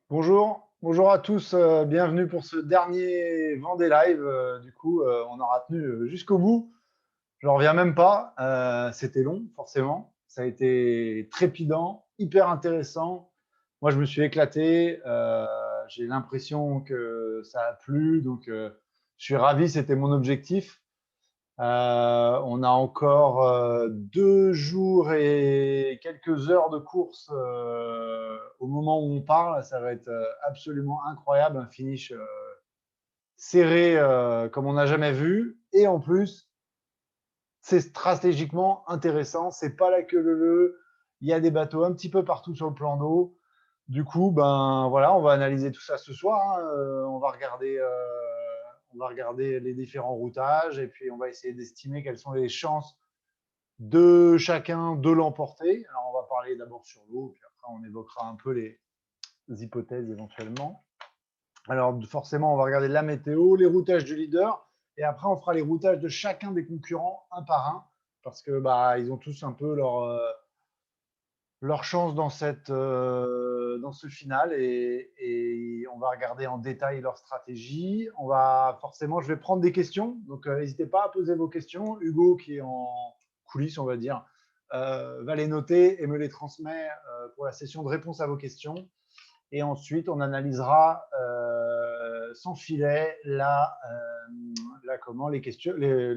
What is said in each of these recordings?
Bonjour, bonjour à tous, bienvenue pour ce dernier Vendée Live. On aura tenu jusqu'au bout. Je reviens même pas. C'était long, forcément. Ça a été trépidant, hyper intéressant. Moi, je me suis éclaté. J'ai l'impression que ça a plu, je suis ravi. C'était mon objectif. On a encore 2 jours et quelques heures de course au moment où on parle. Ça va être absolument incroyable, un finish serré comme on n'a jamais vu. Et en plus, c'est stratégiquement intéressant. C'est pas la queue leu. Il y a des bateaux un petit peu partout sur le plan d'eau. Ben voilà, on va analyser tout ça ce soir, hein. On va regarder les différents routages et puis on va essayer d'estimer quelles sont les chances de chacun de l'emporter. Alors, on va parler d'abord sur l'eau, puis après, on évoquera un peu les hypothèses éventuellement. Alors, forcément, on va regarder la météo, les routages du leader, et après, on fera les routages de chacun des concurrents un par un, parce que bah, ils ont tous un peu leur chance dans ce final, et on va regarder en détail leur stratégie. Je vais prendre des questions, donc n'hésitez pas à poser vos questions. Hugo, qui est en coulisses, on va dire, va les noter et me les transmet pour la session de réponse à vos questions. Et ensuite, on analysera sans filet le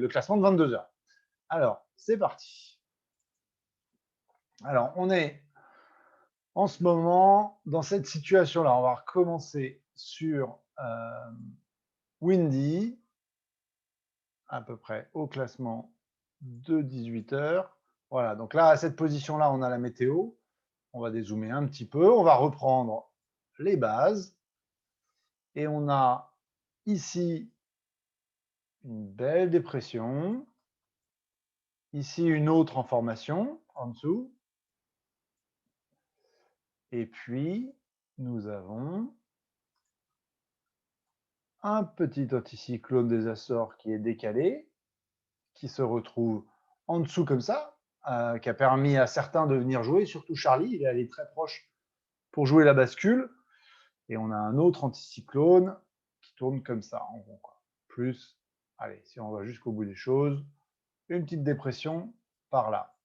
classement de 22 heures. Alors, c'est parti. Alors, on est en ce moment dans cette situation-là. On va recommencer sur Windy, à peu près au classement de 18 heures. Voilà, donc là, à cette position-là, on a la météo. On va dézoomer un petit peu. On va reprendre les bases. Et on a ici une belle dépression. Ici, une autre en formation en dessous. Et puis, nous avons un petit anticyclone des Açores qui est décalé, qui se retrouve en dessous comme ça, qui a permis à certains de venir jouer, surtout Charlie, il est allé très proche pour jouer la bascule. Et on a un autre anticyclone qui tourne comme ça, en rond, quoi. Plus, allez, si on va jusqu'au bout des choses, une petite dépression par là.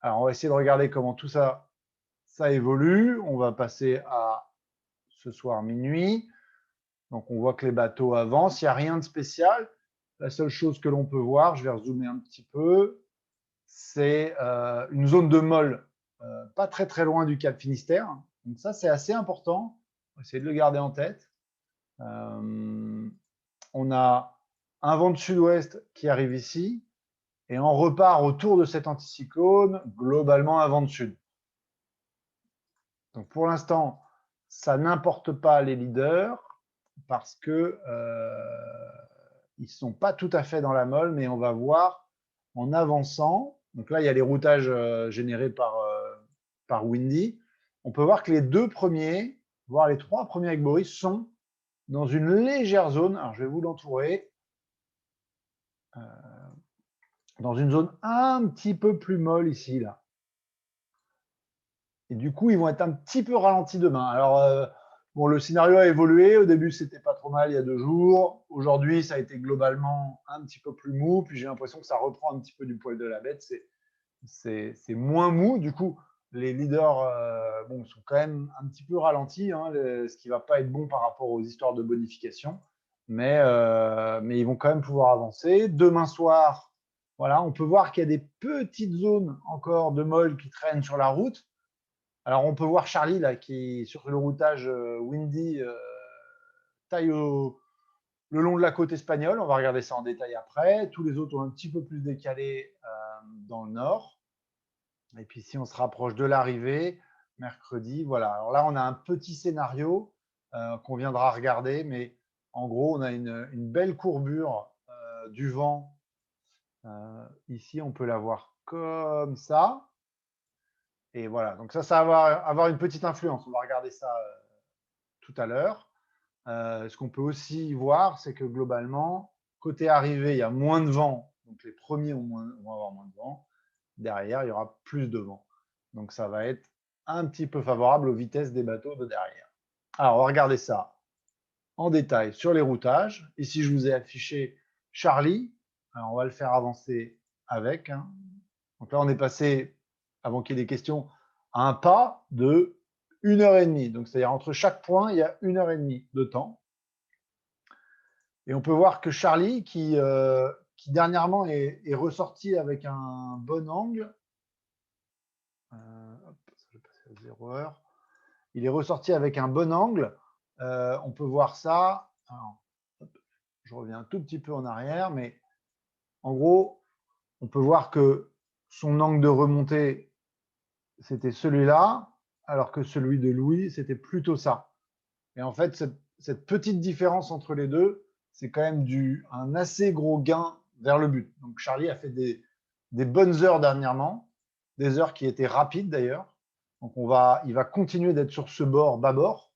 Alors, on va essayer de regarder comment tout ça, ça évolue. On va passer à ce soir minuit. Donc, on voit que les bateaux avancent. Il n'y a rien de spécial. La seule chose que l'on peut voir, je vais rezoomer un petit peu, c'est une zone de molle pas très très loin du Cap Finistère. Donc ça, c'est assez important. On va essayer de le garder en tête. On a un vent de sud-ouest qui arrive ici et on repart autour de cet anticyclone, globalement un vent de sud. Donc pour l'instant, ça n'importe pas les leaders parce que ils ne sont pas tout à fait dans la molle, mais on va voir en avançant. Donc là, il y a les routages générés par Windy. On peut voir que les 2 premiers, voire les 3 premiers avec Boris, sont dans une légère zone. Alors, je vais vous l'entourer. Dans une zone un petit peu plus molle ici, là. Et du coup, ils vont être un petit peu ralentis demain. Alors, bon, le scénario a évolué. Au début, c'était pas trop mal il y a 2 jours. Aujourd'hui, ça a été globalement un petit peu plus mou. Puis j'ai l'impression que ça reprend un petit peu du poil de la bête. C'est moins mou. Du coup, les leaders bon, sont quand même un petit peu ralentis, hein, ce qui ne va pas être bon par rapport aux histoires de bonification. Mais ils vont quand même pouvoir avancer. Demain soir, voilà, on peut voir qu'il y a des petites zones encore de molle qui traînent sur la route. Alors, on peut voir Charlie, là, qui, sur le routage Windy, taille le long de la côte espagnole. On va regarder ça en détail après. Tous les autres ont un petit peu plus décalé dans le nord. Et puis, si on se rapproche de l'arrivée, mercredi, voilà. Alors là, on a un petit scénario qu'on viendra regarder, mais en gros, on a une belle courbure du vent. Ici, on peut la voir comme ça. Et voilà, donc ça va avoir une petite influence. On va regarder ça tout à l'heure. Ce qu'on peut aussi voir, c'est que globalement, côté arrivée, il y a moins de vent. Donc les premiers vont avoir moins de vent. Derrière, il y aura plus de vent. Donc ça va être un petit peu favorable aux vitesses des bateaux de derrière. Alors, on va regarder ça en détail sur les routages. Ici, je vous ai affiché Charlie. Alors, on va le faire avancer avec. Hein. Donc là, on est passé, avant qu'il y ait des questions, à un pas de 1h30. Donc, c'est-à-dire entre chaque point, il y a 1h30 de temps. Et on peut voir que Charlie, qui dernièrement est ressorti avec un bon angle, hop, je vais passer à 0 heure. Il est ressorti avec un bon angle. On peut voir ça. Alors, hop, je reviens un tout petit peu en arrière, mais en gros, on peut voir que son angle de remontée, c'était celui-là, alors que celui de Louis, c'était plutôt ça. Et en fait, cette petite différence entre les deux, c'est quand même un assez gros gain vers le but. Donc Charlie a fait des bonnes heures dernièrement, des heures qui étaient rapides d'ailleurs. Donc il va continuer d'être sur ce bord bâbord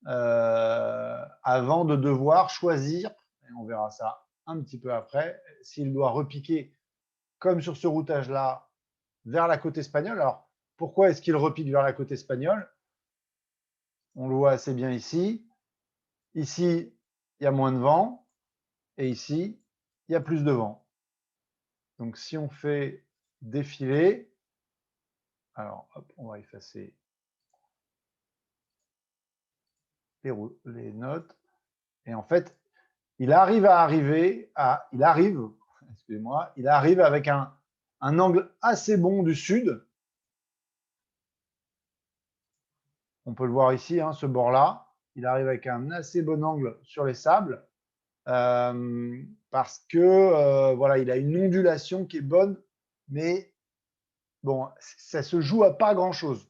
avant de devoir choisir, et on verra ça un petit peu après, s'il doit repiquer comme sur ce routage-là vers la côte espagnole. Alors pourquoi est-ce qu'il repique vers la côte espagnole? On le voit assez bien ici. Ici, il y a moins de vent. Et ici, il y a plus de vent. Donc, si on fait défiler, alors, hop, on va effacer les notes. Et en fait, il arrive avec un angle assez bon du sud. On peut le voir ici, hein, ce bord-là. Il arrive avec un assez bon angle sur les sables. Parce que voilà, il a une ondulation qui est bonne, mais bon, ça se joue à pas grand-chose.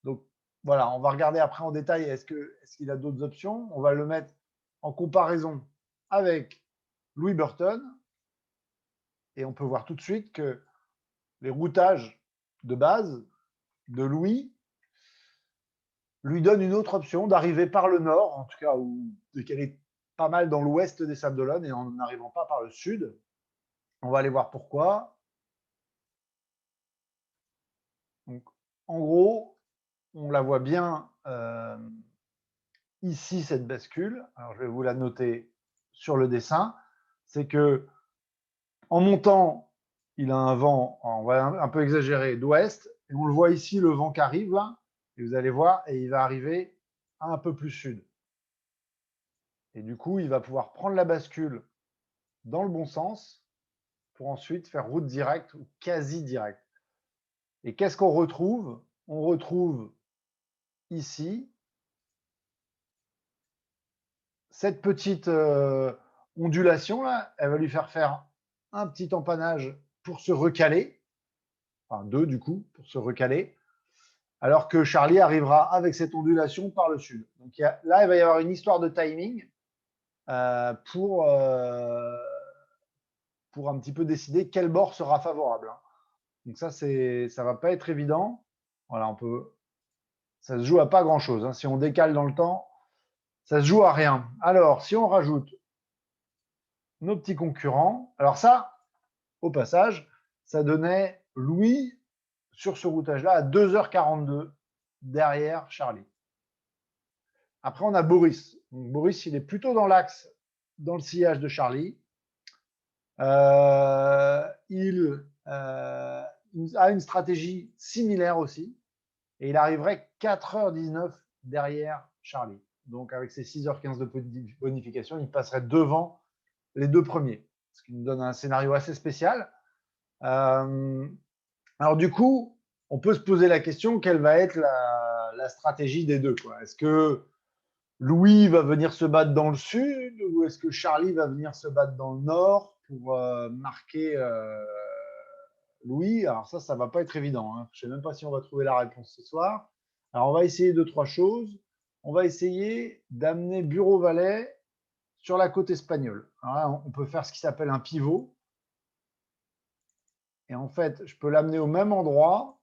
Donc voilà, on va regarder après en détail est-ce qu'il a d'autres options. On va le mettre en comparaison avec Louis Burton et on peut voir tout de suite que les routages de base de Louis lui donnent une autre option d'arriver par le nord, en tout cas, ou qu'elle est pas mal dans l'ouest des Sables d'Olonne et en n'arrivant pas par le sud. On va aller voir pourquoi. Donc, en gros, on la voit bien ici, cette bascule. Alors, je vais vous la noter sur le dessin. C'est que en montant, il a un vent, on va un peu exagérer, d'ouest. Et on le voit ici, le vent qui arrive là. Et vous allez voir, et il va arriver un peu plus sud. Et du coup, il va pouvoir prendre la bascule dans le bon sens pour ensuite faire route directe ou quasi directe. Et qu'est-ce qu'on retrouve? On retrouve ici cette petite ondulation là, elle va lui faire un petit empannage pour se recaler, enfin deux du coup, pour se recaler, alors que Charlie arrivera avec cette ondulation par le sud. Donc là, il va y avoir une histoire de timing pour un petit peu décider quel bord sera favorable. Hein. Donc ça ne va pas être évident. Voilà, ça se joue à pas grand-chose. Hein. Si on décale dans le temps, ça se joue à rien. Alors, si on rajoute nos petits concurrents, alors ça, au passage, ça donnait Louis sur ce routage-là à 2h42 derrière Charlie. Après, on a Boris. Donc, Boris, il est plutôt dans l'axe, dans le sillage de Charlie. Il a une stratégie similaire aussi. Et il arriverait 4h19 derrière Charlie. Donc, avec ses 6h15 de bonification, il passerait devant les deux premiers. Ce qui nous donne un scénario assez spécial. Alors, du coup, on peut se poser la question, quelle va être la stratégie des deux, quoi. Est-ce que Louis va venir se battre dans le sud ou est-ce que Charlie va venir se battre dans le nord pour marquer Louis? Alors ça ne va pas être évident. Hein. Je ne sais même pas si on va trouver la réponse ce soir. Alors on va essayer deux, trois choses. On va essayer d'amener Bureau Valais sur la côte espagnole. Alors là, on peut faire ce qui s'appelle un pivot. Et en fait, je peux l'amener au même endroit.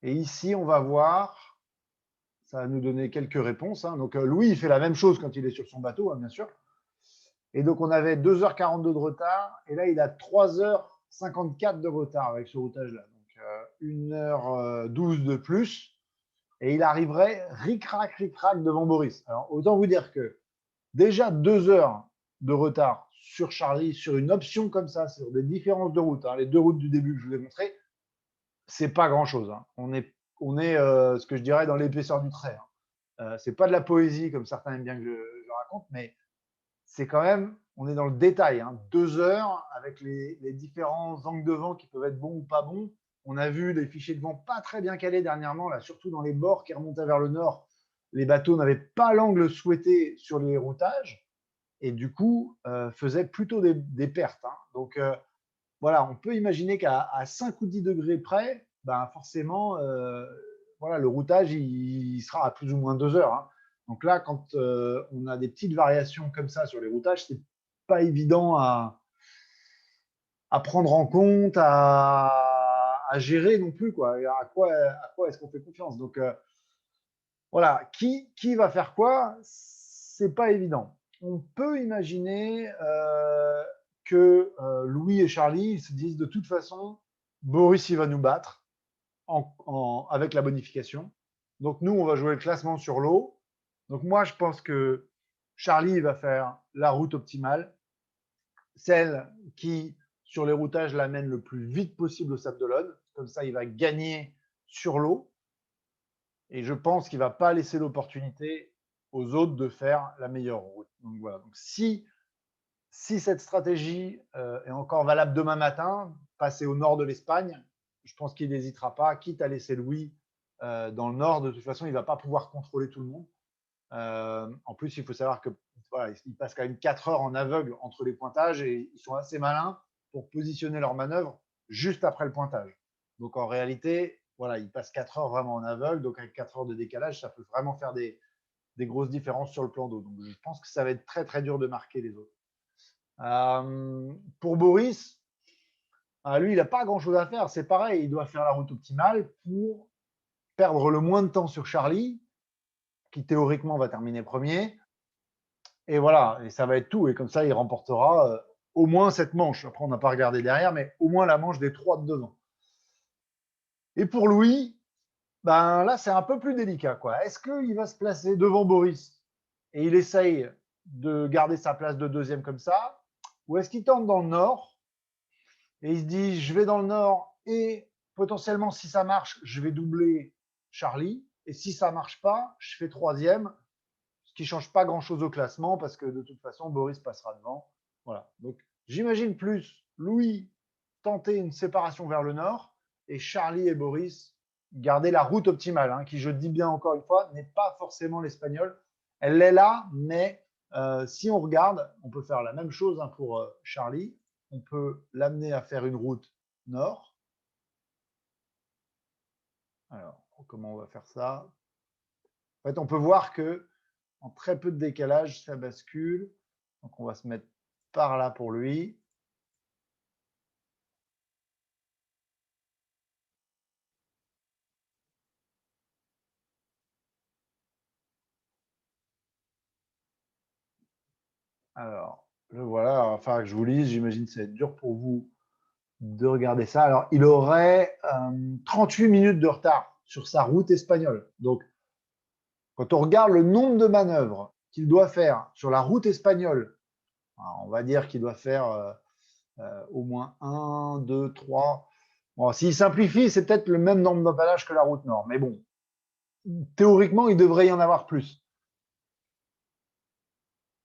Et ici, on va voir, ça va nous donner quelques réponses. Hein. Donc Louis, il fait la même chose quand il est sur son bateau, hein, bien sûr. Et donc, on avait 2h42 de retard. Et là, il a 3h54 de retard avec ce routage-là. Donc, 1h12 de plus et il arriverait ric-rac devant Boris. Alors, autant vous dire que déjà 2 heures de retard sur Charlie, sur une option comme ça, sur des différences de route, hein, les 2 routes du début que je vous ai montrées, c'est pas grand-chose. Hein. On est ce que je dirais dans l'épaisseur du trait. Hein. C'est pas de la poésie comme certains aiment bien que je raconte, mais c'est quand même, on est dans le détail. Hein. 2 heures avec les différents angles de vent qui peuvent être bons ou pas bons. On a vu des fichiers de vent pas très bien calés dernièrement, là, surtout dans les bords qui remontaient vers le nord. Les bateaux n'avaient pas l'angle souhaité sur les routages et du coup faisaient plutôt des pertes. Hein. Donc voilà, on peut imaginer qu'à 5 ou 10 degrés près, ben forcément, voilà, le routage il sera à plus ou moins 2 heures. Hein. Donc là, quand on a des petites variations comme ça sur les routages, c'est pas évident à prendre en compte, à gérer non plus. Quoi. Et à quoi est-ce qu'on fait confiance? Donc voilà, qui va faire quoi? C'est pas évident. On peut imaginer que Louis et Charlie ils se disent de toute façon, Boris il va nous battre avec la bonification. Donc nous, on va jouer le classement sur l'eau. Donc moi, je pense que Charlie va faire la route optimale, celle qui, sur les routages, l'amène le plus vite possible au Sable d'Olonne. Comme ça, il va gagner sur l'eau. Et je pense qu'il ne va pas laisser l'opportunité aux autres de faire la meilleure route. Donc voilà. Donc si cette stratégie est encore valable demain matin, passer au nord de l'Espagne, je pense qu'il n'hésitera pas, quitte à laisser Louis dans le nord. De toute façon, il ne va pas pouvoir contrôler tout le monde. En plus, il faut savoir que voilà, ils passent quand même 4 heures en aveugle entre les pointages et ils sont assez malins pour positionner leur manœuvre juste après le pointage. Donc en réalité, voilà, ils passent 4 heures vraiment en aveugle. Donc avec 4 heures de décalage, ça peut vraiment faire des grosses différences sur le plan d'eau. Donc je pense que ça va être très très dur de marquer les autres. Pour Boris, lui, il n'a pas grand chose à faire. C'est pareil, il doit faire la route optimale pour perdre le moins de temps sur Charlie, qui théoriquement va terminer premier. Et voilà, et ça va être tout. Et comme ça, il remportera au moins cette manche. Après, on n'a pas regardé derrière, mais au moins la manche des 3 de devant. Et pour Louis, ben là, c'est un peu plus délicat. Quoi. Est-ce qu'il va se placer devant Boris et il essaye de garder sa place de deuxième comme ça? Ou est-ce qu'il tente dans le nord et il se dit, je vais dans le nord et potentiellement, si ça marche, je vais doubler Charlie. Et si ça ne marche pas, je fais troisième, ce qui ne change pas grand-chose au classement parce que de toute façon, Boris passera devant. Voilà. Donc, j'imagine plus Louis tenter une séparation vers le nord et Charlie et Boris garder la route optimale, hein, qui, je dis bien encore une fois, n'est pas forcément l'espagnol. Elle est là, mais si on regarde, on peut faire la même chose hein, pour Charlie. On peut l'amener à faire une route nord. Alors, comment on va faire ça? En fait, on peut voir que en très peu de décalage, ça bascule. Donc, on va se mettre par là pour lui. Alors, le voilà. Enfin, que je vous lise. J'imagine que ça va être dur pour vous de regarder ça. Alors, il aurait 38 minutes de retard sur sa route espagnole. Donc, quand on regarde le nombre de manœuvres qu'il doit faire sur la route espagnole, on va dire qu'il doit faire au moins 1, 2, 3. Bon, s'il simplifie, c'est peut-être le même nombre d'emballages que la route nord. Mais bon, théoriquement, il devrait y en avoir plus.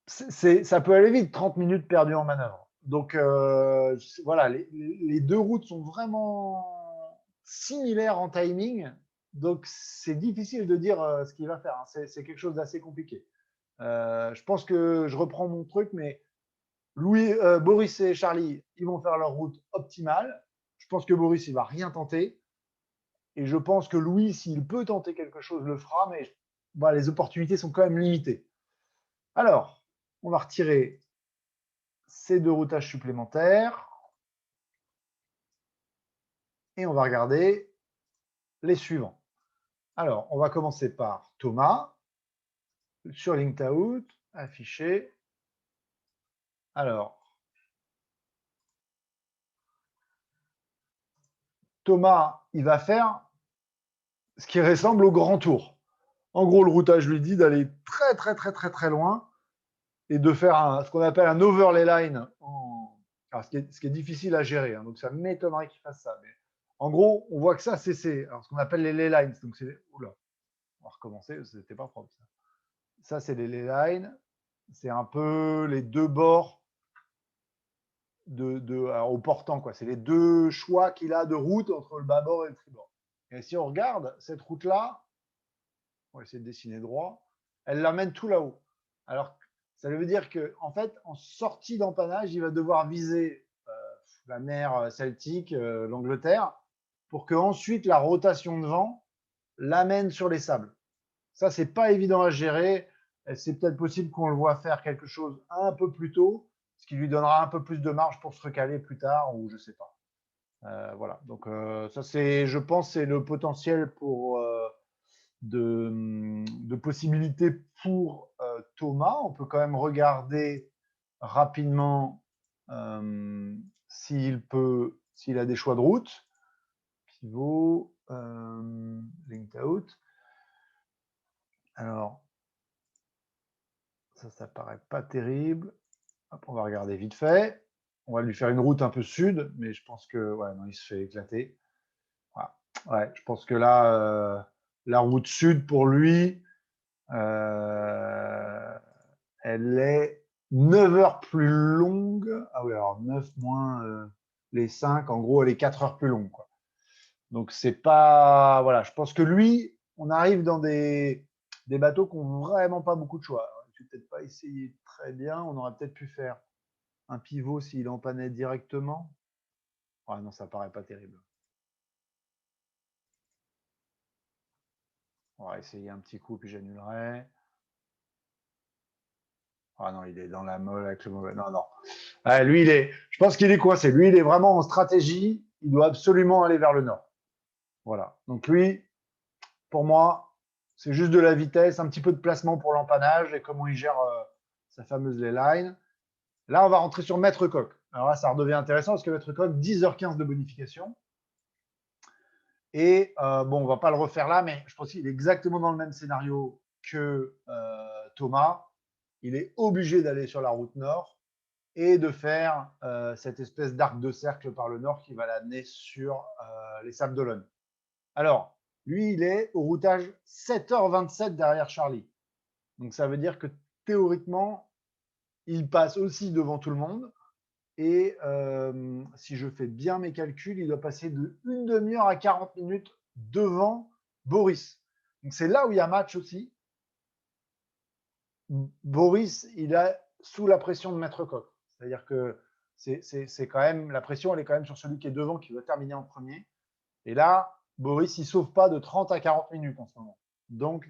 Ça peut aller vite, 30 minutes perdues en manœuvre. Donc voilà, les deux routes sont vraiment similaires en timing. Donc c'est difficile de dire ce qu'il va faire. Hein. C'est quelque chose d'assez compliqué. Je pense que je reprends mon truc, mais Boris et Charlie, ils vont faire leur route optimale. Je pense que Boris, il va rien tenter. Et je pense que Louis, s'il peut tenter quelque chose, le fera. Mais voilà, les opportunités sont quand même limitées. Alors, on va retirer ces deux routages supplémentaires et on va regarder les suivants. Alors, on va commencer par Thomas sur LinkedOut, affiché. Alors, Thomas, il va faire ce qui ressemble au grand tour. En gros, le routage lui dit d'aller très, très, très, très, très loin et de faire ce qu'on appelle un overlay line. Alors, ce qui est difficile à gérer. Hein, donc, ça m'étonnerait qu'il fasse ça. Mais en gros, on voit que ça, c'est ce qu'on appelle les lay lines. Donc, oula, on va recommencer, c'était pas propre. Ça, c'est les lay lines. C'est un peu les deux bords alors, au portant. C'est les deux choix qu'il a de route entre le bâbord et le tribord. Et si on regarde cette route-là, on va essayer de dessiner droit, elle l'amène tout là-haut. Alors, ça veut dire qu'en fait, en sortie d'empannage, il va devoir viser la mer Celtique, l'Angleterre, pour que ensuite la rotation de vent l'amène sur les sables. Ça, c'est pas évident à gérer. C'est peut-être possible qu'on le voit faire quelque chose un peu plus tôt, ce qui lui donnera un peu plus de marge pour se recaler plus tard, ou je sais pas. Voilà. Donc ça, je pense, c'est le potentiel pour de possibilités pour Thomas. On peut quand même regarder rapidement s'il a des choix de route. Pivot, linked out. Alors, ça paraît pas terrible. Hop, on va regarder vite fait. On va lui faire une route un peu sud, mais je pense que ouais, non, il se fait éclater. Voilà. Ouais, je pense que là, la route sud pour lui, elle est 9 heures plus longue. Ah oui, alors 9 moins les 5, en gros, elle est 4 heures plus longue. Quoi. Donc, c'est pas. Voilà, je pense que lui, on arrive dans des bateaux qui n'ont vraiment pas beaucoup de choix. Je vais peut-être pas essayer très bien. On aurait peut-être pu faire un pivot s'il empannait directement. Ah non, ça paraît pas terrible. On va essayer un petit coup, puis j'annulerai. Ah non, il est dans la molle avec le mauvais. Non, non. Ah, lui, je pense qu'il est coincé. Lui, il est vraiment en stratégie. Il doit absolument aller vers le nord. Voilà. Donc lui, pour moi, c'est juste de la vitesse, un petit peu de placement pour l'empannage et comment il gère sa fameuse lay line. Là, on va rentrer sur Maître Coq. Alors là, ça redevient intéressant parce que Maître Coq, 10h15 de bonification. Et bon, on va pas le refaire là, mais je pense qu'il est exactement dans le même scénario que Thomas. Il est obligé d'aller sur la route nord et de faire cette espèce d'arc de cercle par le nord qui va l'amener sur les Sables d'Olonne. Alors, lui, il est au routage 7h27 derrière Charlie. Donc, ça veut dire que théoriquement, il passe aussi devant tout le monde. Et si je fais bien mes calculs, il doit passer de 1 demi-heure à 40 minutes devant Boris. Donc, c'est là où il y a match aussi. Boris, il est sous la pression de Maître Coq. C'est-à-dire que c'est quand même, la pression, elle est quand même sur celui qui est devant, qui va terminer en premier. Et là, Boris, il ne sauve pas de 30 à 40 minutes en ce moment. Donc,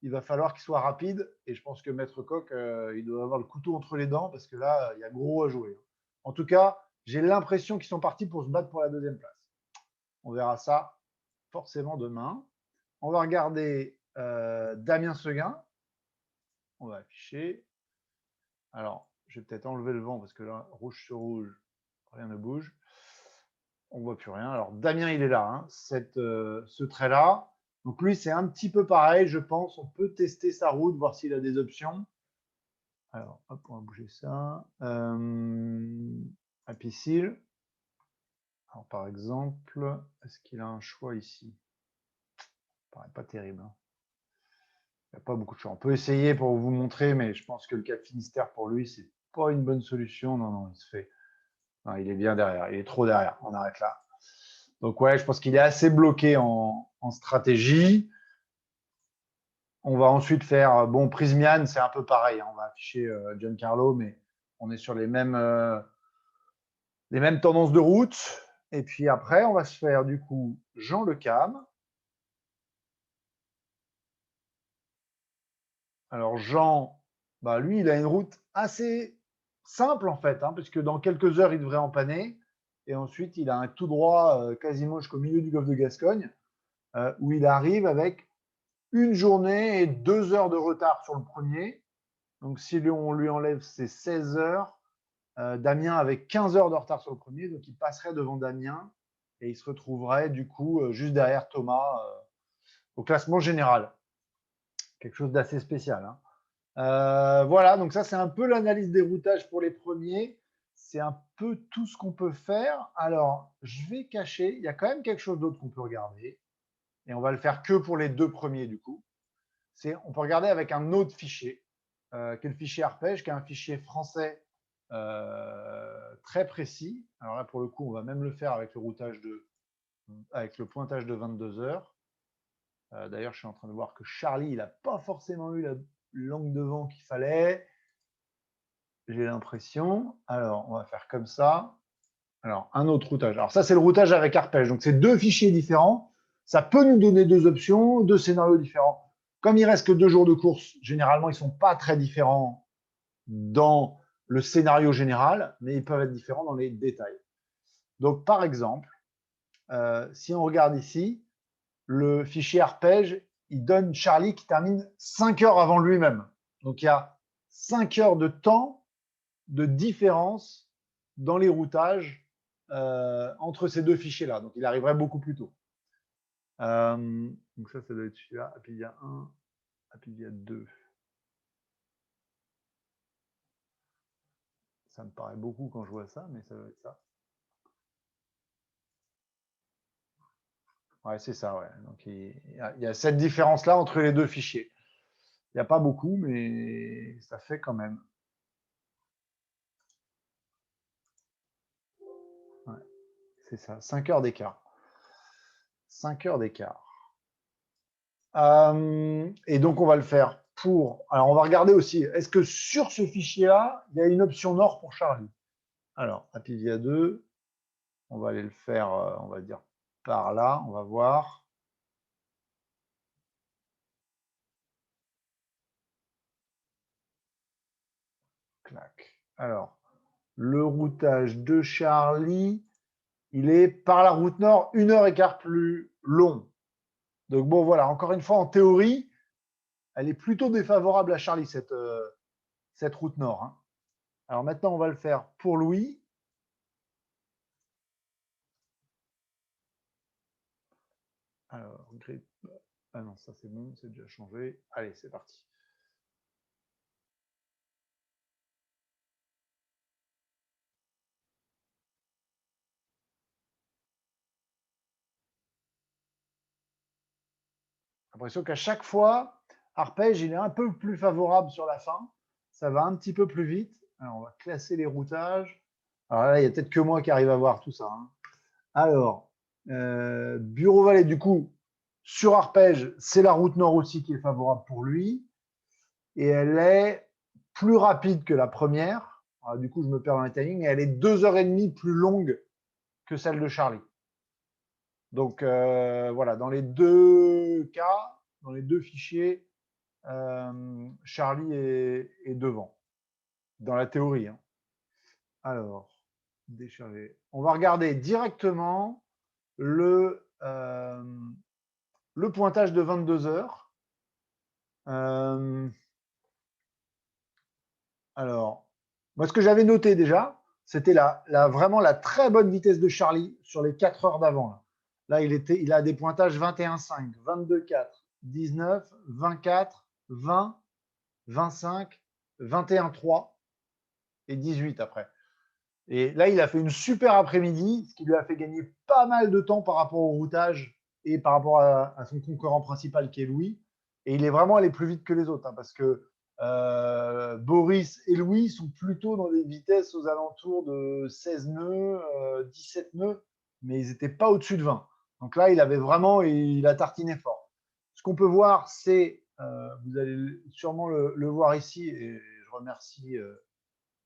il va falloir qu'il soit rapide. Et je pense que Maître Coq, il doit avoir le couteau entre les dents parce que là, il y a gros à jouer. En tout cas, j'ai l'impression qu'ils sont partis pour se battre pour la deuxième place. On verra ça forcément demain. On va regarder Damien Seguin. On va afficher. Alors, je vais peut-être enlever le vent parce que là, rouge sur rouge, rien ne bouge. On ne voit plus rien. Alors, Damien, il est là, hein, ce trait-là. Donc, lui, c'est un petit peu pareil, je pense. On peut tester sa route, voir s'il a des options. Alors, hop, on va bouger ça. Apicile. Alors, par exemple, est-ce qu'il a un choix ici? Ça paraît pas terrible. Hein. Il n'y a pas beaucoup de choix. On peut essayer pour vous montrer, mais je pense que le Cap Finistère, pour lui, c'est pas une bonne solution. Non, non, il se fait. Non, il est bien derrière. Il est trop derrière. On arrête là. Donc, ouais, je pense qu'il est assez bloqué en stratégie. On va ensuite faire, bon, Prismian, c'est un peu pareil. Hein. On va afficher Giancarlo, mais on est sur les mêmes tendances de route. Et puis après, on va se faire du coup Jean Le Cam. Alors Jean, bah, lui, il a une route assez simple en fait, hein, puisque dans quelques heures, il devrait empanner. Et ensuite, il a un tout droit quasiment jusqu'au milieu du golfe de Gascogne, où il arrive avec une journée et 2 heures de retard sur le premier. Donc, si on lui enlève ses 16 heures, Damien avec 15 heures de retard sur le premier, donc il passerait devant Damien et il se retrouverait du coup juste derrière Thomas au classement général. Quelque chose d'assez spécial, hein. Voilà, donc ça c'est un peu l'analyse des routages pour les premiers. C'est un peu tout ce qu'on peut faire. Alors, je vais cacher, il y a quand même quelque chose d'autre qu'on peut regarder, et on va le faire que pour les deux premiers du coup. On peut regarder avec un autre fichier, qui est le fichier arpège, qui est un fichier français très précis. Alors là, pour le coup, on va même le faire avec avec le pointage de 22 heures. D'ailleurs, je suis en train de voir que Charlie, il n'a pas forcément eu la langue de vent qu'il fallait. J'ai l'impression. Alors, on va faire comme ça. Alors, un autre routage. Alors, ça, c'est le routage avec arpège. Donc, c'est deux fichiers différents. Ça peut nous donner deux options, deux scénarios différents. Comme il reste que 2 jours de course, généralement, ils ne sont pas très différents dans le scénario général, mais ils peuvent être différents dans les détails. Donc, par exemple, si on regarde ici, le fichier arpège, il donne Charlie qui termine 5 heures avant lui-même. Donc, il y a 5 heures de temps de différence dans les routages entre ces deux fichiers-là. Donc, il arriverait beaucoup plus tôt. Donc, ça doit être celui-là. Et puis, il y a un. Et puis, il y a deux. Ça me paraît beaucoup quand je vois ça, mais ça doit être ça. Ouais, c'est ça, ouais. Donc, il y a cette différence-là entre les deux fichiers. Il n'y a pas beaucoup, mais ça fait quand même. Ouais, c'est ça, 5 heures d'écart. 5 heures d'écart. Et donc, on va le faire pour. Alors, on va regarder aussi, est-ce que sur ce fichier-là, il y a une option nord pour Charlie? Alors, Apivia 2, on va aller le faire, on va dire par là, on va voir. Clac. Alors, le routage de Charlie, il est par la route nord 1 heure et quart plus long. Donc, bon, voilà, encore une fois, en théorie, elle est plutôt défavorable à Charlie, cette route nord, hein. Alors maintenant, on va le faire pour Louis. Alors, ah non, ça c'est bon, c'est déjà changé. Allez, c'est parti. J'ai l'impression qu'à chaque fois, arpège, il est un peu plus favorable sur la fin. Ça va un petit peu plus vite. Alors, on va classer les routages. Alors là, il n'y a peut-être que moi qui arrive à voir tout ça, hein. Alors, Bureau Vallée, du coup, sur arpège, c'est la route nord aussi qui est favorable pour lui. Et elle est plus rapide que la première. Alors, du coup, je me perds dans les timings, et elle est 2 heures et demie plus longue que celle de Charlie. Donc voilà, dans les deux cas, dans les deux fichiers, Charlie est devant, dans la théorie, hein. Alors, décharger. On va regarder directement le pointage de 22 heures. Alors, moi, ce que j'avais noté déjà, c'était vraiment la très bonne vitesse de Charlie sur les 4 heures d'avant. Là, il a des pointages 21,5, 22,4, 19, 24, 20, 25, 21,3 et 18 après. Et là, il a fait une super après-midi, ce qui lui a fait gagner pas mal de temps par rapport au routage et par rapport à son concurrent principal qui est Louis. Et il est vraiment allé plus vite que les autres, hein, parce que Boris et Louis sont plutôt dans des vitesses aux alentours de 16 nœuds, 17 nœuds, mais ils n'étaient pas au-dessus de 20. Donc là, il a tartiné fort. Ce qu'on peut voir, c'est, vous allez sûrement le voir ici, et je remercie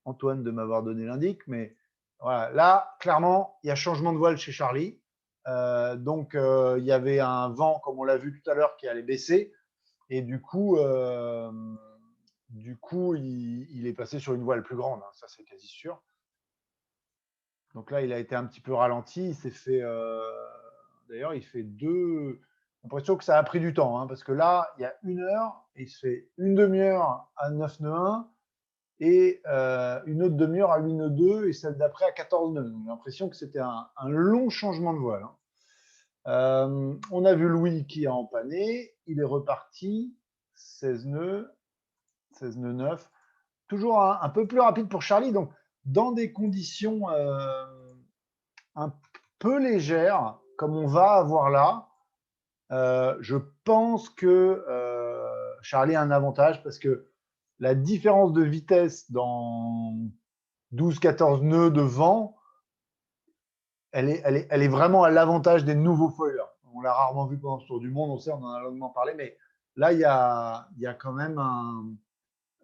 Antoine de m'avoir donné l'indice, mais voilà, là, clairement, il y a changement de voile chez Charlie. Donc, il y avait un vent, comme on l'a vu tout à l'heure, qui allait baisser. Et du coup, il est passé sur une voile plus grande, hein, ça c'est quasi sûr. Donc là, il a été un petit peu ralenti. Il s'est fait. D'ailleurs, il fait deux. J'ai l'impression que ça a pris du temps, hein, parce que là, il y a 1 heure, et il se fait une demi-heure à 9 nœuds 1 et une autre demi-heure à 8 nœuds 2 et celle d'après à 14 nœuds. J'ai l'impression que c'était un long changement de voile. On a vu Louis qui a empanné, il est reparti, 16 nœuds, 16 nœuds 9. Toujours un peu plus rapide pour Charlie, donc dans des conditions un peu légères, comme on va avoir là, je pense que Charlie a un avantage parce que la différence de vitesse dans 12-14 nœuds de vent, elle est vraiment à l'avantage des nouveaux foilers. On l'a rarement vu pendant ce Tour du Monde, on sait, on en a longuement parlé, mais là, il y a quand même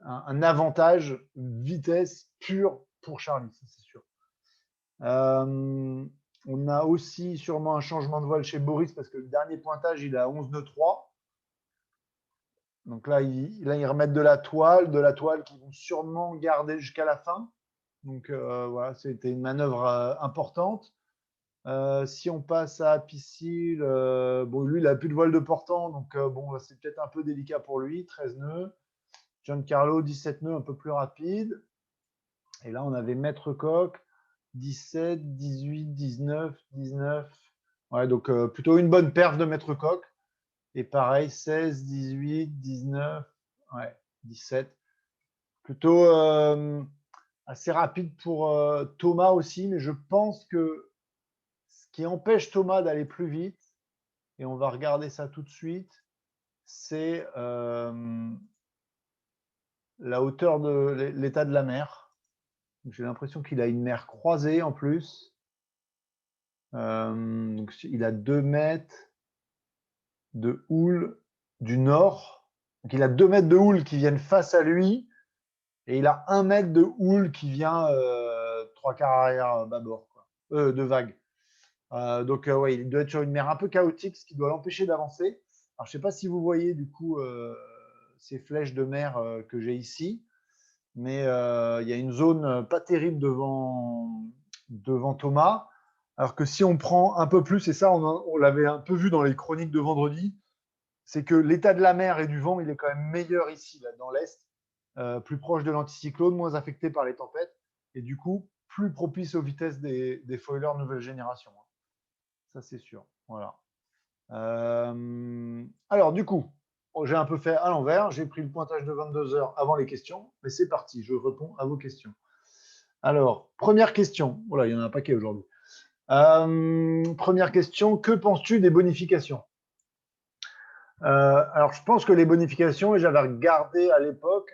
un avantage vitesse pure pour Charlie, ça c'est sûr. On a aussi sûrement un changement de voile chez Boris parce que le dernier pointage, il est à 11 nœuds 3. Donc là, ils remettent de la toile qu'ils vont sûrement garder jusqu'à la fin. Donc voilà, c'était une manœuvre importante. Si on passe à Piscil, bon, lui, il n'a plus de voile de portant, donc bon, c'est peut-être un peu délicat pour lui, 13 nœuds. Giancarlo, 17 nœuds, un peu plus rapide. Et là, on avait Maître Coq, 17, 18, 19, 19. Ouais, donc plutôt une bonne perf de Maître Coq. Et pareil, 16, 18, 19, ouais, 17. Plutôt assez rapide pour Thomas aussi, mais je pense que ce qui empêche Thomas d'aller plus vite, et on va regarder ça tout de suite, c'est la hauteur de l'état de la mer. J'ai l'impression qu'il a une mer croisée en plus. Donc il a 2 mètres de houle du nord. Donc il a 2 mètres de houle qui viennent face à lui et il a 1 mètre de houle qui vient 3/4 arrière bâbord, quoi. De vague. Donc ouais, il doit être sur une mer un peu chaotique, ce qui doit l'empêcher d'avancer. Alors je sais pas si vous voyez du coup ces flèches de mer que j'ai ici, mais il y a une zone pas terrible devant Thomas. Alors que si on prend un peu plus, et ça on l'avait un peu vu dans les chroniques de vendredi, c'est que l'état de la mer et du vent, il est quand même meilleur ici, là, dans l'Est, plus proche de l'anticyclone, moins affecté par les tempêtes, et du coup, plus propice aux vitesses des foilers nouvelle génération. Ça, c'est sûr. Voilà. Alors, du coup, j'ai un peu fait à l'envers. J'ai pris le pointage de 22 heures avant les questions, mais c'est parti. Je réponds à vos questions. Alors, première question. Voilà, il y en a un paquet aujourd'hui. Première question. Que penses-tu des bonifications? Alors, je pense que les bonifications, et j'avais regardé à l'époque,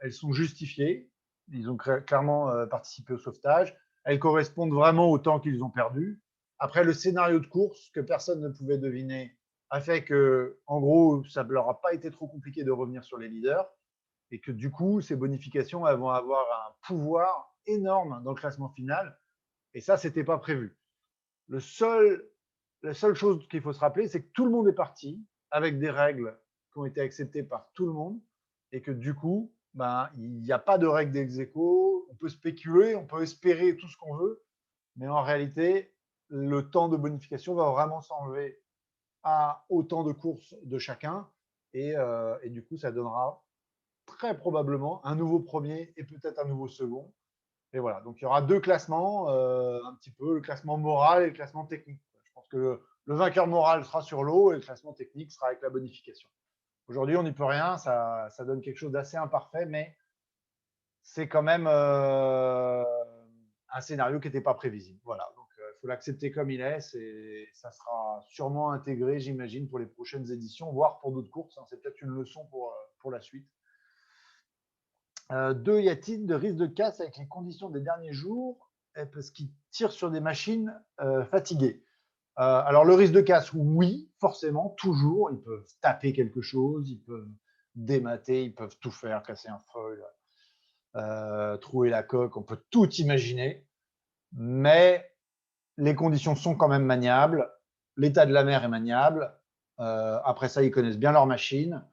elles sont justifiées. Ils ont clairement participé au sauvetage. Elles correspondent vraiment au temps qu'ils ont perdu. Après, le scénario de course que personne ne pouvait deviner a fait que, en gros, ça ne leur a pas été trop compliqué de revenir sur les leaders et que du coup, ces bonifications elles vont avoir un pouvoir énorme dans le classement final. Et ça, c'était pas prévu. La seule chose qu'il faut se rappeler, c'est que tout le monde est parti avec des règles qui ont été acceptées par tout le monde et que du coup, ben, il n'y a pas de règles d'ex aequo. On peut spéculer, on peut espérer tout ce qu'on veut, mais en réalité, le temps de bonification va vraiment s'enlever à autant de courses de chacun et du coup, ça donnera très probablement un nouveau premier et peut-être un nouveau second. Et voilà, donc il y aura deux classements, un petit peu le classement moral et le classement technique. Je pense que le vainqueur moral sera sur l'eau et le classement technique sera avec la bonification. Aujourd'hui, on n'y peut rien, ça donne quelque chose d'assez imparfait, mais c'est quand même un scénario qui n'était pas prévisible. Voilà, donc il faut l'accepter comme il est, ça sera sûrement intégré, j'imagine, pour les prochaines éditions, voire pour d'autres courses. Hein. C'est peut-être une leçon pour la suite. 2, y a-t-il de risque de casse avec les conditions des derniers jours parce qu'ils tirent sur des machines fatiguées? Alors, le risque de casse, oui, forcément, toujours. Ils peuvent taper quelque chose, ils peuvent démater, ils peuvent tout faire, casser un foil, trouer la coque, on peut tout imaginer. Mais les conditions sont quand même maniables. L'état de la mer est maniable. Après ça, ils connaissent bien leur machine.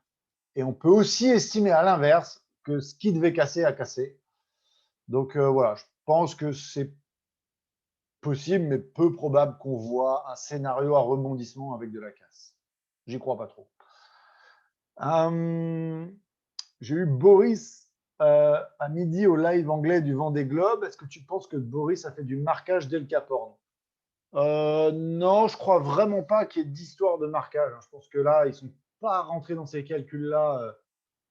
Et on peut aussi estimer à l'inverse que ce qui devait casser a cassé. Donc voilà, je pense que c'est possible, mais peu probable qu'on voit un scénario à rebondissement avec de la casse. J'y crois pas trop. J'ai eu Boris à midi au live anglais du Vendée Globe, est-ce que tu penses que Boris a fait du marquage dès le Cap Horn? Non, je crois vraiment pas qu'il y ait d'histoire de marquage, hein. Je pense que là, ils sont pas rentrés dans ces calculs-là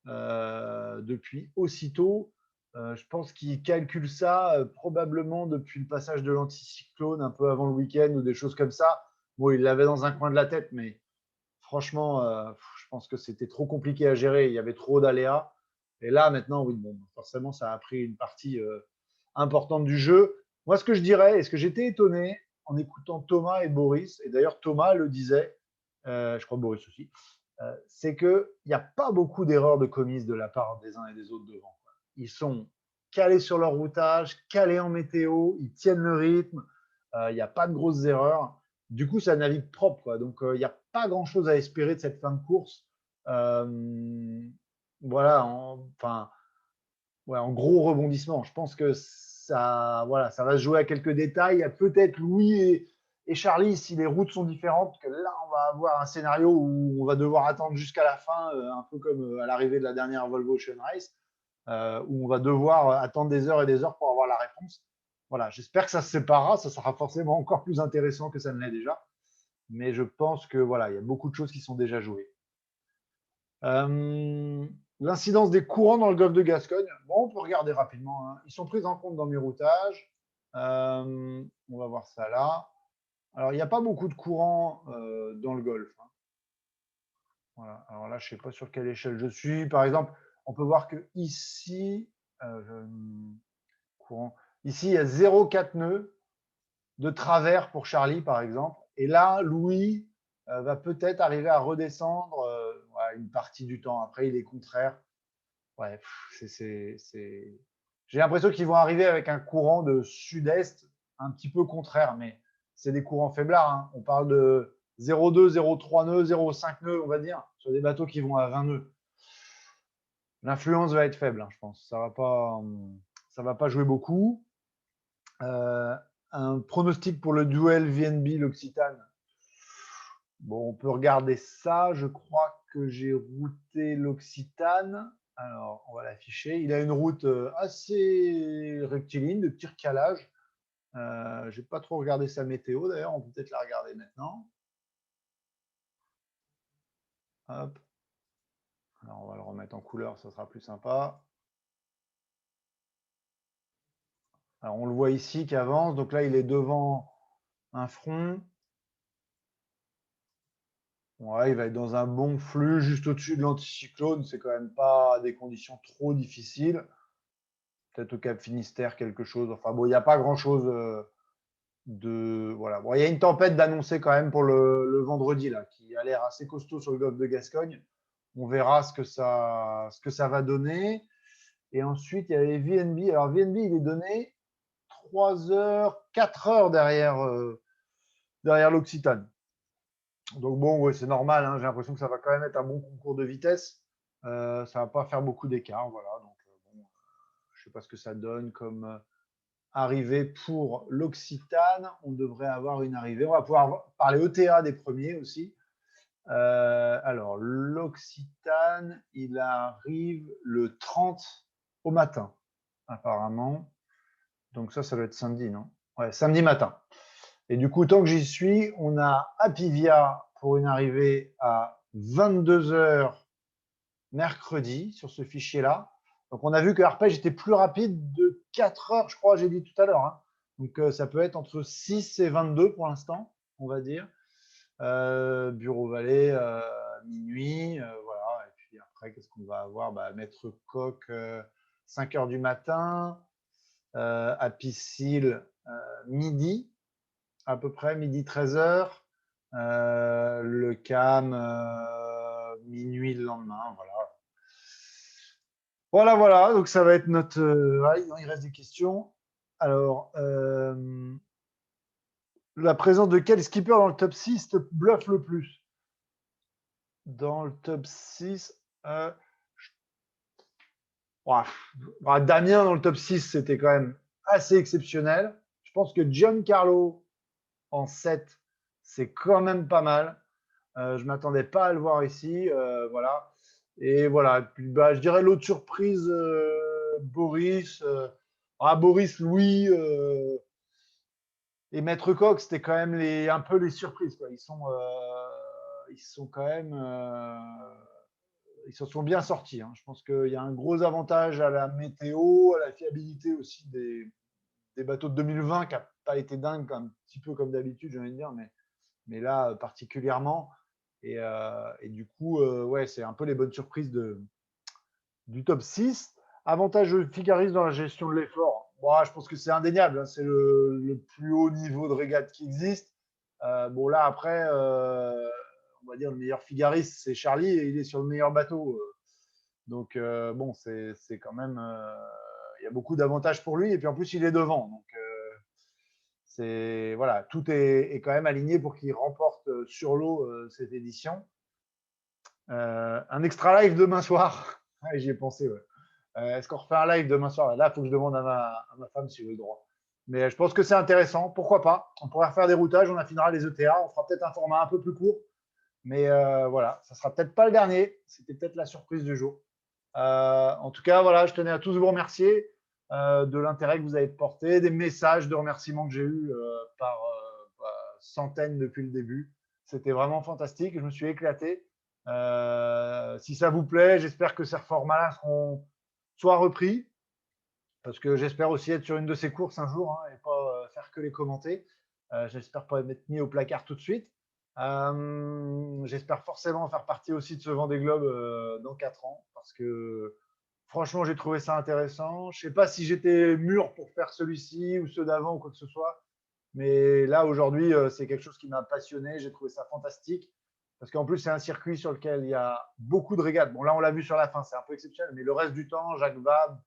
depuis aussitôt. Je pense qu'ils calculent ça probablement depuis le passage de l'anticyclone, un peu avant le week-end ou des choses comme ça. Bon, ils l'avaient dans un coin de la tête, mais franchement, je pense que c'était trop compliqué à gérer. Il y avait trop d'aléas. Et là, maintenant, oui, bon, forcément, ça a pris une partie importante du jeu. Moi, ce que je dirais, et ce que j'étais étonné en écoutant Thomas et Boris, et d'ailleurs Thomas le disait, je crois Boris aussi, c'est qu'il n'y a pas beaucoup d'erreurs de commises de la part des uns et des autres devant. Ils sont calés sur leur routage, calés en météo, ils tiennent le rythme, il n'y a pas de grosses erreurs. Du coup, ça navigue propre, quoi. Donc, il n'y a pas grand-chose à espérer de cette fin de course. Voilà, enfin, ouais, en gros rebondissement. Je pense que ça, voilà, ça va se jouer à quelques détails. Il y a peut-être Louis et Charlie, si les routes sont différentes, que là, on va avoir un scénario où on va devoir attendre jusqu'à la fin, un peu comme à l'arrivée de la dernière Volvo Ocean Race, où on va devoir attendre des heures et des heures pour avoir la réponse. Voilà, j'espère que ça se séparera. Ça sera forcément encore plus intéressant que ça ne l'est déjà. Mais je pense que voilà, il y a beaucoup de choses qui sont déjà jouées. L'incidence des courants dans le golfe de Gascogne, bon, on peut regarder rapidement, hein. Ils sont pris en compte dans mes routages. On va voir ça là. Alors, il n'y a pas beaucoup de courants dans le golfe, hein. Voilà. Alors là, je ne sais pas sur quelle échelle je suis. Par exemple, on peut voir que ici, courant, ici, il y a 0,4 nœuds de travers pour Charlie, par exemple. Et là, Louis va peut-être arriver à redescendre une partie du temps. Après, il est contraire. Ouais, j'ai l'impression qu'ils vont arriver avec un courant de sud-est un petit peu contraire, mais c'est des courants faiblards, hein. On parle de 0,2, 0,3 nœuds, 0,5 nœuds, on va dire, sur des bateaux qui vont à 20 nœuds. L'influence va être faible, hein, je pense. Ça va pas jouer beaucoup. Un pronostic pour le duel VNB l'Occitane. Bon, on peut regarder ça. Je crois que j'ai routé l'Occitane. Alors, on va l'afficher. Il a une route assez rectiligne, de petit recalage. Je n'ai pas trop regardé sa météo, d'ailleurs. On peut peut-être la regarder maintenant. Hop. Alors, on va le remettre en couleur, ça sera plus sympa. Alors, on le voit ici qui avance. Donc là, il est devant un front. Ouais, il va être dans un bon flux juste au-dessus de l'anticyclone. C'est quand même pas des conditions trop difficiles. Peut-être au Cap Finistère, quelque chose. Enfin bon, il n'y a pas grand-chose de. Voilà. Bon, il y a une tempête d'annoncer quand même pour le vendredi, là, qui a l'air assez costaud sur le golfe de Gascogne. On verra ce que ça va donner. Et ensuite, il y a les VNB. Alors, VNB, il est donné 3 heures, 4 heures derrière l'Occitane. Donc bon, ouais, c'est normal, hein. J'ai l'impression que ça va quand même être un bon concours de vitesse. Ça va pas faire beaucoup d'écart, voilà. Donc bon, je sais pas ce que ça donne comme arrivée pour l'Occitane. On devrait avoir une arrivée. On va pouvoir parler ETA des premiers aussi. Alors l'Occitane, il arrive le 30 au matin, apparemment. Donc ça doit être samedi, non? Ouais, samedi matin. Et du coup, tant que j'y suis, on a Apivia pour une arrivée à 22 heures mercredi sur ce fichier-là. Donc, on a vu que Arpège était plus rapide de 4 heures, je crois, j'ai dit tout à l'heure, hein. Donc, ça peut être entre 6 et 22 pour l'instant, on va dire. Bureau Vallée, minuit, voilà. Et puis après, qu'est-ce qu'on va avoir? Maître Coq, 5 heures du matin. Apicile, midi, à peu près, midi 13h. Le CAM, minuit le lendemain, voilà. Voilà, donc ça va être notre. Il reste des questions. Alors, la présence de quel skipper dans le top 6 te bluffe le plus? Dans le top 6, Damien dans le top 6, c'était quand même assez exceptionnel. Je pense que Giancarlo en 7, c'est quand même pas mal. Je ne m'attendais pas à le voir ici. Voilà. Et voilà. Puis, je dirais l'autre surprise, Boris, Boris, Louis et Maître Coq, c'était quand même un peu les surprises, quoi. Ils sont quand même, ils se sont bien sortis, hein. Je pense qu'il y a un gros avantage à la météo, à la fiabilité aussi des bateaux de 2020 qui n'a pas été dingue, un petit peu comme d'habitude, j'ai envie de dire, mais là particulièrement. Et du coup, ouais, c'est un peu les bonnes surprises du top 6. Avantage de Figaris dans la gestion de l'effort. Bon, je pense que c'est indéniable, hein, c'est le plus haut niveau de régate qui existe. Bon, là, après, on va dire le meilleur Figaris, c'est Charlie et il est sur le meilleur bateau. Donc, bon, c'est quand même. Il y a beaucoup d'avantages pour lui. Et puis en plus, il est devant. Donc, voilà, tout est quand même aligné pour qu'il remporte sur l'eau cette édition. Un extra live demain soir. J'y ai pensé, ouais. Est-ce qu'on refait un live demain soir? Là, il faut que je demande à ma femme si j'ai le droit. Mais je pense que c'est intéressant. Pourquoi pas? On pourrait refaire des routages, on affinera les ETA, on fera peut-être un format un peu plus court. Mais voilà, ça sera peut-être pas le dernier. C'était peut-être la surprise du jour. En tout cas, voilà, je tenais à tous vous remercier de l'intérêt que vous avez porté, des messages de remerciements que j'ai eus par centaines depuis le début. C'était vraiment fantastique. Je me suis éclaté. Si ça vous plaît, j'espère que ces formats-là seront soit repris, parce que j'espère aussi être sur une de ces courses un jour hein, et pas faire que les commenter. J'espère pas être mis au placard tout de suite. J'espère forcément faire partie aussi de ce Vendée Globe dans 4 ans, parce que franchement, j'ai trouvé ça intéressant. Je ne sais pas si j'étais mûr pour faire celui-ci ou ceux d'avant ou quoi que ce soit, mais là, aujourd'hui, c'est quelque chose qui m'a passionné. J'ai trouvé ça fantastique. Parce qu'en plus, c'est un circuit sur lequel il y a beaucoup de régates. Bon, là, on l'a vu sur la fin, c'est un peu exceptionnel, mais le reste du temps, Jacques Vabre,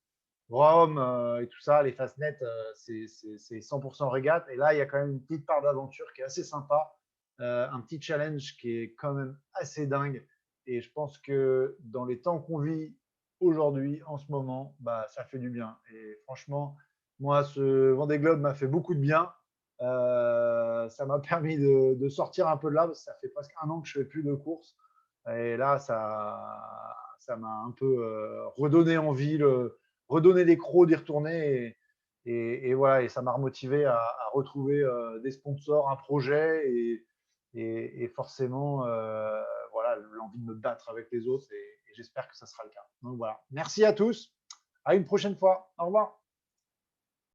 Rome et tout ça, les Fastnet, c'est 100% régate. Et là, il y a quand même une petite part d'aventure qui est assez sympa. Un petit challenge qui est quand même assez dingue. Et je pense que dans les temps qu'on vit aujourd'hui, en ce moment, bah, ça fait du bien. Et franchement, moi, ce Vendée Globe m'a fait beaucoup de bien. Ça m'a permis de sortir un peu de là, parce que ça fait presque un an que je ne fais plus de courses. Et là, ça m'a un peu redonné envie, redonné les crocs d'y retourner. Et voilà, et ça m'a remotivé à retrouver des sponsors, un projet et forcément voilà, l'envie de me battre avec les autres. Et j'espère que ça sera le cas. Donc voilà. Merci à tous. À une prochaine fois. Au revoir.